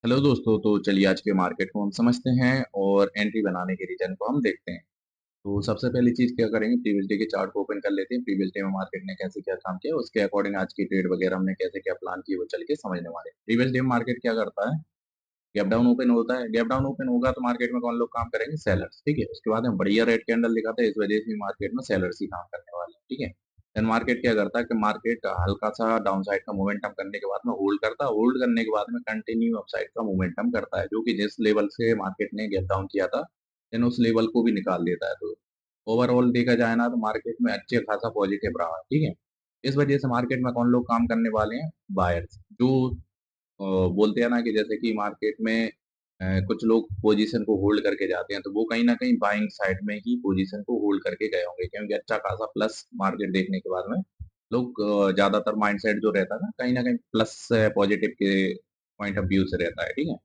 Hello दोस्तों, तो चलिए आज के मार्केट को हम समझते हैं और एंट्री बनाने के रीजन को हम देखते हैं। तो सबसे पहली चीज़ क्या करेंगे, प्रीवियस डे के चार्ट को ओपन कर लेते हैं। प्रीवियस डे में मार्केट ने कैसे क्या काम किया, उसके अकॉर्डिंग आज की ट्रेड वगैरह हमने कैसे क्या प्लान की, वो चल के समझने वाले हैं। प्रीवियस डे में मार्केट क्या करता है, गैप डाउन ओपन होता है। गैप डाउन ओपन होगा तो मार्केट में कौन लोग काम करेंगे, सेलर्स। ठीक है, उसके बाद में बढ़िया रेड कैंडल दिखाता है, इस वजह से मार्केट में सेलर्स ही काम करने वाले हैं। ठीक है, देन मार्केट क्या करता है कि मार्केट हल्का सा डाउन साइड का मोमेंटम करने के बाद में होल्ड करता है। होल्ड करने के बाद में कंटिन्यू अप साइड का मोमेंटम करता है, जो कि जिस लेवल से मार्केट ने गैप डाउन किया था, देन उस लेवल को भी निकाल देता है। तो ओवरऑल देखा जाए ना, तो मार्केट में अच्छे खासा पॉजिटिव रहा है। ठीक है, इस वजह से मार्केट में कौन लोग काम करने वाले हैं, बायर्स। जो बोलते हैं ना कि जैसे कि मार्केट में कुछ लोग पोजीशन को होल्ड करके जाते हैं, तो वो कहीं न कहीं बाइंग साइड में ही पोजीशन को होल्ड करके गए होंगे, क्योंकि अच्छा खासा प्लस मार्केट देखने के बाद में लोग ज़्यादातर माइंडसेट जो रहता है ना, कहीं न कहीं प्लस पॉजिटिव के पॉइंट ऑफ व्यू से रहता है। ठीक है?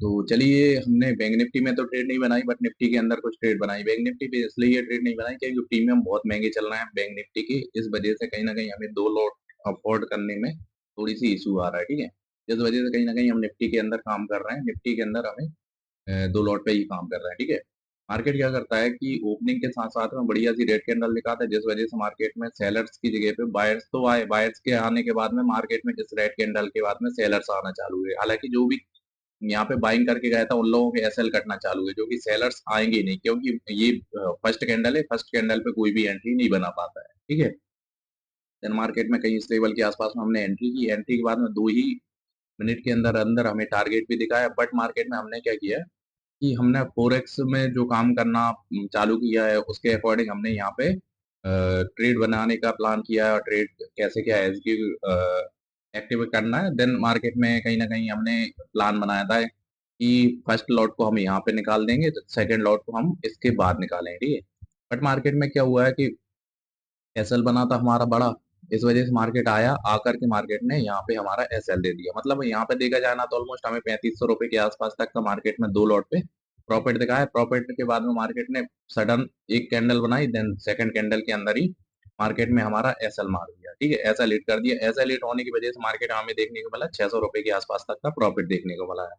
तो चलिए, हमने बैंक निफ्टी में तो ट्रेड नहीं बनाई, बट निफ्टी के अंदर कुछ ट्रेड बनाई। बैंक निफ्टी पे इसलिए ये ट्रेड नहीं बनाई क्योंकि प्रीमियम बहुत महँगे चल रहे हैं बैंक निफ्टी के, इस वजह से कहीं न कहीं हमें 2 लॉट अफ़ोर्ड करने में थोड़ी-सी इश्यू आ रहा है। ठीक है? इस वजह से कहीं न कहीं हम निफ्टी के अंदर काम कर रहे हैं। निफ्टी के अंदर हमें 2 लॉट पे ही काम कर रहा है। ठीक है? मार्केट क्या करता है कि ओपनिंग के साथ-साथ में बढ़िया सी रेड कैंडल दिखाता है, जिस वजह से मार्केट में सेलर्स की जगह पे बायर्स तो आए। बायर्स के आने के बाद में मार्केट में इस रेड कैंडल के बाद में सेलर्स आना चालू हुए। हालाँकि जो भी यहाँ पे बाइंग करके गया था, उन लोगों के एसएल कटना चालू हुए, जो कि सेलर्स आएँगे ही नहीं, क्योंकि ये फर्स्ट कैंडल है, फर्स्ट कैंडल पे कोई भी एंट्री नहीं बना पाता है। ठीक है? देन मार्केट में कहीं इस लेवल के आस-पास में हमने एंट्री की। एंट्री के बाद में 2 ही मिनट के अंदर-अंदर हमें टारगेट भी दिखाया, बट मार्केट में हमने क्या किया कि हमने फ़ॉरेक्स में जो काम करना चालू किया है, उसके अकॉर्डिंग हमने यहाँ पे ट्रेड बनाने का प्लान किया है और ट्रेड कैसे क्या एसक्यू एक्टिव करना है। देन मार्केट में कहीं न कहीं हमने प्लान बनाया था कि फर्स्ट लॉट को हम यहाँ पे निकाल देंगे, तो सेकंड लॉट को हम इसके बाद निकालेंगे, ठीक है? बट मार्केट में क्या हुआ है कि एसएल बना था हमारा बड़ा, इस वजह से मार्केट आया, आकर के मार्केट ने यहाँ पे हमारा एसएल दे दिया। मतलब यहाँ पे देखा जाए ना, तो ऑलमोस्ट हमें ₹3500 के आस-पास तक का मार्केट में 2 लॉट पे प्रॉफिट दिखाया। प्रॉफिट के बाद में मार्केट ने सडन एक कैंडल बनाई, देन सेकंड कैंडल के अंदर ही मार्केट में हमारा एसएल मार दिया, ठीक है? एसएल हिट कर दिया। एसएल हिट होने की वजह से मार्केट हमें देखने को मिला ₹600 के आस-पास तक का प्रॉफिट देखने को मिला है।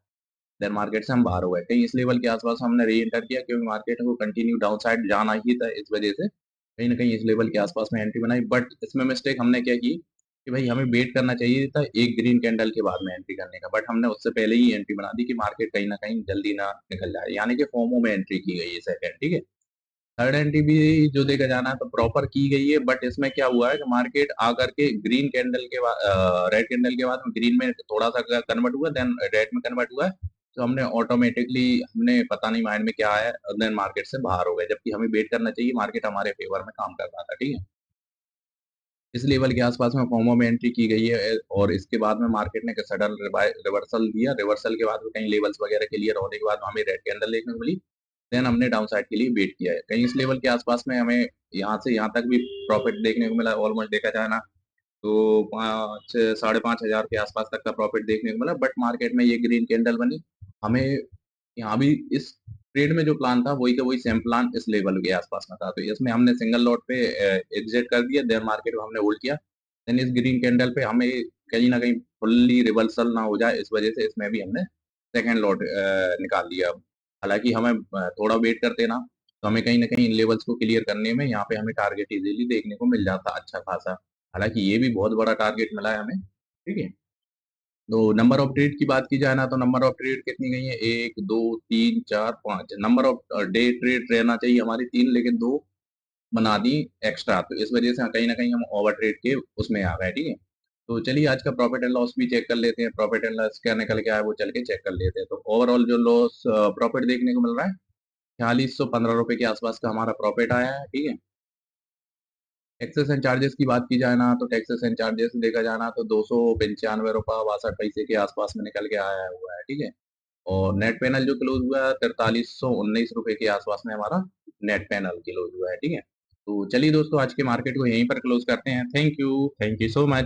देन मार्केट से हम बाहर हो गए। कहीं इस लेवल के आस-पास हमने री-एंटर किया, क्योंकि मार्केट को कंटिन्यू डाउन साइड जाना ही था, इस वजह से कहीं न कहीं इस लेवल के आस-पास में एंट्री बनाई। बट इसमें मिस्टेक हमने क्या की कि भाई हमें वेट करना चाहिए था एक ग्रीन कैंडल के बाद में एंट्री करने का, बट हमने उससे पहले ही एंट्री बना दी कि मार्केट कहीं न कहीं जल्दी ना निकल जाए, यानी कि फोमो में एंट्री की गई है सेकंड, ठीक है? थर्ड एंट्री भी जो देखा जाना है तो प्रॉपर की गई है, बट इसमें क्या हुआ है कि मार्केट आकर के ग्रीन कैंडल के बाद रेड कैंडल के बाद में ग्रीन में थोड़ा-सा कन्वर्ट हुआ, देन रेड में कन्वर्ट हुआ है। तो हमने ऑटोमैटिकली, हमने पता नहीं माइंड में क्या आया, और देन मार्केट से बाहर हो गए, जबकि हमें वेट करना चाहिए, मार्केट हमारे फेवर में काम कर रहा था, ठीक है? इस लेवल के आस-पास में फोमो में एंट्री की गई है, और इसके बाद में मार्केट ने सडन रिवर्सल दिया। रिवर्सल के बाद में कहीं लेवल्स वगैरह क्लियर होने के बाद हमें रेड कैंडल देखने को मिली। देन हमने डाउन साइड के लिए वेट किया है। कहीं इस लेवल के आस-पास में हमें यहाँ से यहाँ तक भी प्रॉफिट देखने को मिला। ऑलमोस्ट देखा जाए ना, तो 5 साढ़े 5,000 के आस-पास तक का प्रॉफिट देखने को मिला। बट मार्केट में ये ग्रीन कैंडल बनी। हमें यहाँ भी इस ट्रेड में जो प्लान था, वही का वही सेम प्लान इस लेवल के आस-पास में था। तो इसमें हमने सिंगल लॉट पे एग्ज़िट कर दिया, देन मार्केट को हमने होल्ड किया। देन इस ग्रीन कैंडल पे हमें कहीं न कहीं फुल्ली रिवर्सल ना हो जाए, इस वजह से इसमें भी हमने सेकंड लॉट निकाल दिया। हालाँकि हमें थोड़ा वेट करते ना, तो हमें कहीं न कहीं इन लेवल्स को क्लियर करने में यहाँ पे हमें टारगेट इज़िली देखने को मिल जाता अच्छा खासा। हालाँकि ये भी बहुत बड़ा टारगेट मिला है हमें, ठीक है? तो नंबर ऑफ ट्रेड की बात की जाए ना, तो नंबर ऑफ ट्रेड कितनी गई है? 1, 2, 3, 4, 5 नंबर ऑफ डे ट्रेड रहना चाहिए हमारी 3, लेकिन 2 बना दी एक्स्ट्रा, तो इस वजह से कहीं न कहीं हम ओवर ट्रेड के उसमें आ गए, ठीक है? तो चलिए, आज का प्रॉफिट एंड लॉस भी चेक कर लेते हैं। प्रॉफिट एंड लॉस क्या निकल के आया, वो चल के चेक कर लेते हैं। तो ओवरऑल जो लॉस प्रॉफिट देखने को मिल रहा है, ₹4615 के आस-पास का हमारा प्रॉफिट आया है, ठीक है? टैक्सेस एंड चार्जेस की बात की जाए ना, तो टैक्सेस एंड चार्जेस देखा जाए ना, तो ₹295.62 के आस-पास में निकल के आया हुआ है, ठीक है? और नेट पैनल जो क्लोज़ हुआ है, ₹4319 के आस-पास में हमारा नेट पैनल क्लोज़ हुआ है, ठीक है? तो चलिए दोस्तों, आज के मार्केट को यहीं पर क्लोज़ करते हैं। Thank you so much.